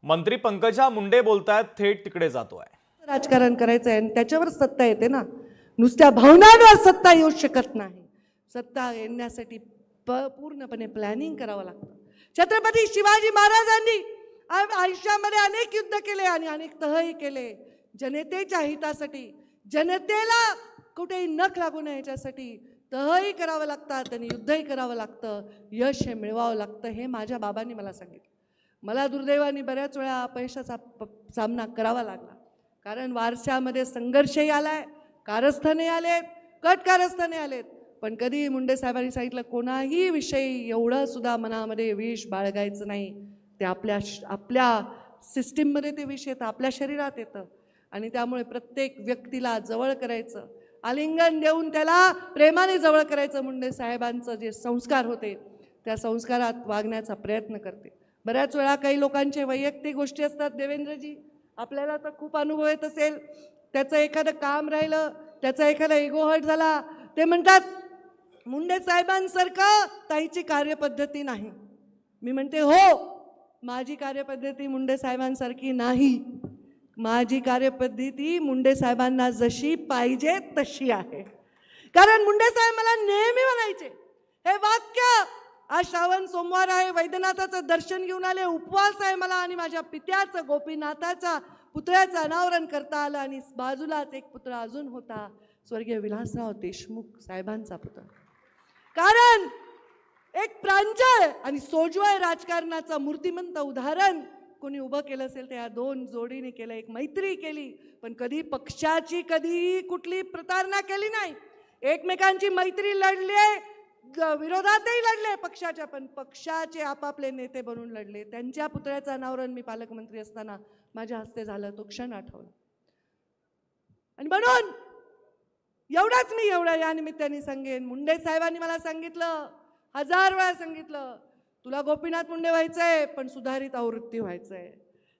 मंत्री पंकजा मुंडे बोलतायत, थेट तिकडे जातोय. राजकारण करायचं आहे आणि त्याच्यावर सत्ता येते ना, नुसत्या भावनांवर सत्ता येऊ शकत नाही. सत्ता येण्यासाठी पूर्णपणे प्लॅनिंग करावं लागतं. छत्रपती शिवाजी महाराजांनी आयुष्यामध्ये अनेक युद्ध केले आणि अनेक तहही केले. जनतेच्या हितासाठी, जनतेला कुठेही नख लागू नये याच्यासाठी तहही करावं लागतात आणि युद्धही करावं लागतं. यश हे मिळवावं लागतं. हे माझ्या बाबांनी मला सांगितलं. मला दुर्दैवाने बऱ्याच वेळा अपयशाचा सामना करावा लागला, कारण वारशामध्ये संघर्षही आलाय, कारस्थाने आलेत, कट कारस्थाने आलेत. पण कधी मुंडे साहेबांनी सांगितलं, कोणाही विषयी एवढं सुद्धा मनामध्ये विष बाळगायचं नाही. ते आपल्या सिस्टीममध्ये ते विष येतं, आपल्या शरीरात येतं आणि त्यामुळे प्रत्येक व्यक्तीला जवळ करायचं, आलिंगन देऊन त्याला प्रेमाने जवळ करायचं. मुंडे साहेबांचं जे संस्कार होते त्या संस्कारात वागण्याचा प्रयत्न करते. बऱ्याच वेळा काही लोकांचे वैयक्तिक गोष्टी असतात. देवेंद्रजी, आपल्याला तर खूप अनुभव येत असेल. त्याचं एखादं काम राहिलं, त्याचा एखादा इगो हर्ट झाला, ते म्हणतात मुंडे साहेबांसारखं ताईची कार्यपद्धती नाही. मी म्हणते हो, माझी कार्यपद्धती मुंडे साहेबांसारखी नाही. माझी कार्यपद्धती मुंडे साहेबांना जशी पाहिजे तशी आहे. कारण मुंडे साहेब मला नेहमी म्हणायचे हे वाक्य, आज श्रावण सोमवार आहे, वैद्यनाथाचं दर्शन घेऊन आले, उपवास आहे मला आणि माझ्या पित्याचं गोपीनाथाच्या पुतळ्याचं अनावरण करता आलं आणि बाजूलाच एक पुतळा अजून होता, स्वर्गीय विलासराव देशमुख साहेबांचा पुतळा. कारण एक प्रांजळ आणि सोज्वळ राजकारणाचं मूर्तिमंत उदाहरण कोणी उभं केलं असेल तर या दोन जोडीने केलं. एक मैत्री केली, पण कधी पक्षाची कधी कुठली प्रतारणा केली नाही. एकमेकांची मैत्री लढले, विरोधातही लढले पक्षाच्या, पण पक्षाचे आपापले नेते बनून लढले. त्यांच्या पुतळ्याचं अनावरण मी पालकमंत्री असताना माझ्या हस्ते झालं, तो क्षण आठवला. आणि म्हणून एवढंच मी या निमित्ताने सांगेन, मुंडे साहेबांनी मला सांगितलं, 1000 वेळा सांगितलं, तुला गोपीनाथ मुंडे व्हायचंय पण सुधारित आवृत्ती व्हायचंय.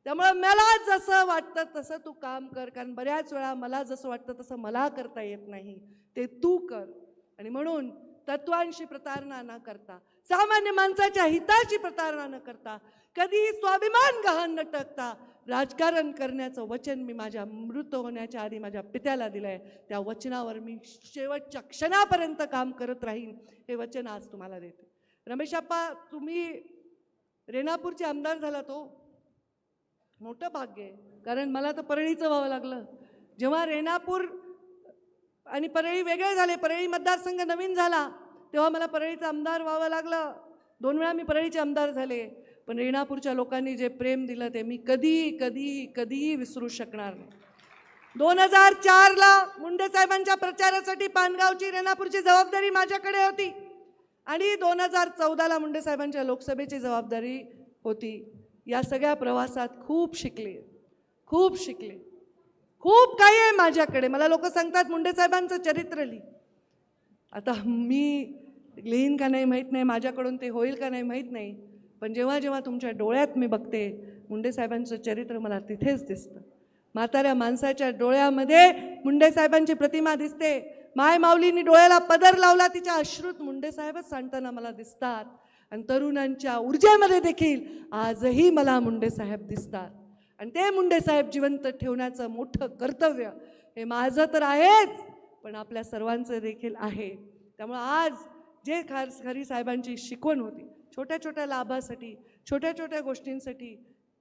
त्यामुळे मला जसं वाटतं तसं तू काम कर, कारण बऱ्याच वेळा मला जसं वाटतं तसं मला करता येत नाही, ते तू कर. आणि म्हणून तत्वांशी प्रतारणा न करता, सामान्य माणसाच्या हिताची प्रतारणा न करता, कधी स्वाभिमान गहाण न टाकता राजकारण करण्याचं वचन मी माझ्या मृत होण्याच्या आधी माझ्या पित्याला दिलंय. त्या वचनावर मी शेवटच्या क्षणापर्यंत काम करत राहीन, हे वचन आज तुम्हाला देते. रमेश अप्पा, तुम्ही रेणापूरचे आमदार झाला, तो मोठं भाग्य आहे. कारण मला तर परळीचं व्हावं लागलं. जेव्हा रेणापूर आणि परळी वेगळे झाले, परळी मतदारसंघ नवीन झाला, तेव्हा मला परळीचं आमदार व्हावं लागलं. 2 वेळा मी परळीचे आमदार झाले. पण रेणापूरच्या लोकांनी जे प्रेम दिलं ते मी कधीही विसरू शकणार नाही. 2004ला मुंडे साहेबांच्या प्रचारासाठी पानगावची रेणापूरची जबाबदारी माझ्याकडे होती आणि 2014ला मुंडे साहेबांच्या लोकसभेची जबाबदारी होती. या सगळ्या प्रवासात खूप शिकले. खूप काही आहे माझ्याकडे. मला लोक सांगतात मुंडे साहेबांचं चरित्र लिही. आता मी लिहीन का नाही माहीत नाही, माझ्याकडून ते होईल का नाही माहीत नाही, पण जेव्हा तुमच्या डोळ्यात मी बघते मुंडे साहेबांचं चरित्र मला तिथेच दिसतं. म्हाताऱ्या माणसाच्या डोळ्यामध्ये मुंडे साहेबांची प्रतिमा दिसते. माय माऊलींनी डोळ्याला पदर लावला, तिच्या अश्रूत मुंडे साहेबच सांडताना मला दिसतात. आणि तरुणांच्या ऊर्जेमध्ये देखील आजही मला मुंडे साहेब दिसतात. आणि ते मुंडे साहेब जिवंत ठेवण्याचं मोठं कर्तव्य हे माझं तर आहेच, पण आपल्या सर्वांचं देखील आहे. त्यामुळे आज जे खरी साहेबांची शिकवण होती, छोट्या छोट्या लाभासाठी, छोट्या छोट्या गोष्टींसाठी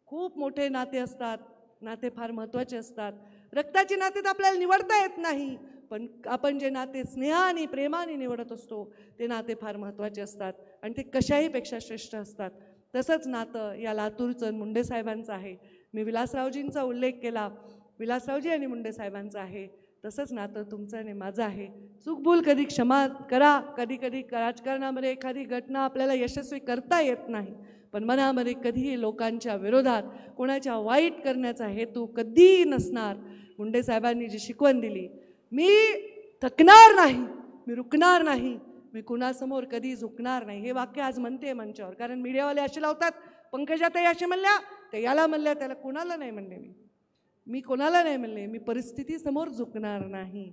खूप मोठे नाते असतात. नाते फार महत्त्वाचे असतात. रक्ताची नाते तर आपल्याला निवडता येत नाही, पण आपण जे नाते स्नेहाने प्रेमाने निवडत असतो ते नाते फार महत्त्वाचे असतात आणि ते कशाही पेक्षा श्रेष्ठ असतात. तसंच नातं या लातूरचं मुंडे साहेबांचं आहे. मी विलासरावजींचा उल्लेख केला, विलासरावजी आणि मुंडे साहेबांचं आहे. तसंच नातं तुमचं आणि माझं आहे. चूकभूल कधी क्षमा करा. कधी राजकारणामध्ये एखादी घटना आपल्याला यशस्वी करता येत नाही, पण मनामध्ये कधीही लोकांच्या विरोधात कोणाच्या वाईट करण्याचा हेतू कधीही नसणार. मुंडे साहेबांनी जी शिकवण दिली, मी थकणार नाही, मी रुकणार नाही, मी कुणासमोर कधी झुकणार नाही, हे वाक्य आज म्हणते मंचावर. कारण मीडियावाले असे लावतात, पंकजाताई असे म्हणल्या, ते याला म्हणल्या, त्याला कोणाला नाही म्हणले. मी कोणाला नाही म्हणले. मी परिस्थितीसमोर झुकणार नाही,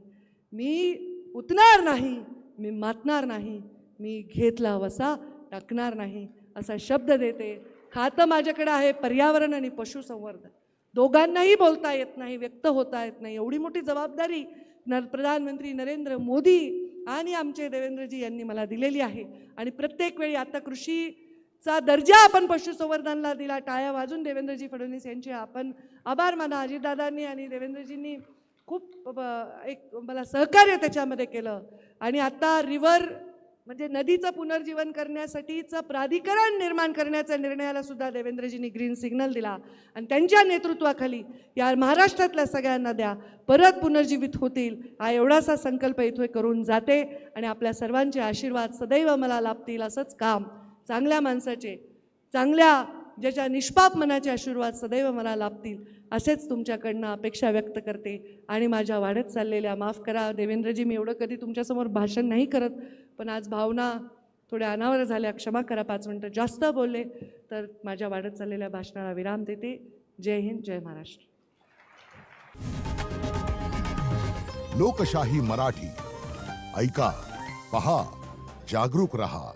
मी उतणार नाही, मी मातणार नाही, मी घेतला वसा टाकणार नाही, असा शब्द देते. खातं माझ्याकडे आहे पर्यावरण आणि पशुसंवर्धन. दोघांनाही बोलता येत नाही, व्यक्त होता येत नाही. एवढी मोठी जबाबदारी प्रधानमंत्री नरेंद्र मोदी आणि आमचे देवेंद्रजी यांनी मला दिलेली आहे. आणि प्रत्येक वेळी आता कृषीचा दर्जा आपण पशुसंवर्धनाला दिला. टाळ्या वाजून देवेंद्रजी फडणवीस यांचे आपण आभार माना. अजितदादांनी आणि देवेंद्रजींनी खूप एक मला सहकार्य त्याच्यामध्ये केलं. आणि आता रिव्हर म्हणजे नदीचं पुनर्जीवन करण्यासाठीचं प्राधिकरण निर्माण करण्याच्या निर्णयाला सुद्धा देवेंद्रजींनी ग्रीन सिग्नल दिला. आणि त्यांच्या नेतृत्वाखाली या महाराष्ट्रातल्या सगळ्या नद्या परत पुनर्जीवित होतील हा एवढासा संकल्प इथे करून जाते. आणि आपल्या सर्वांचे आशीर्वाद सदैव मला लाभतील. असंच काम चांगल्या माणसाचे, चांगल्या ज्याच्या निष्पाप मनाचे आशीर्वाद सदैव मला लाभतील असेच तुमच्याकडनं अपेक्षा व्यक्त करते. आणि माझ्या वाढत चाललेल्या, माफ करा देवेंद्रजी, मी एवढं कधी तुमच्यासमोर भाषण नाही करत, पण आज भावना थोड्या अनावर झाल्या, क्षमा करा. 5 मिनटं जास्त बोलले तर माझ्या वाढत चाललेल्या भाषणाला विराम देते. जय हिंद, जय महाराष्ट्र. लोकशाही मराठी ऐका, पहा, जागरूक रहा.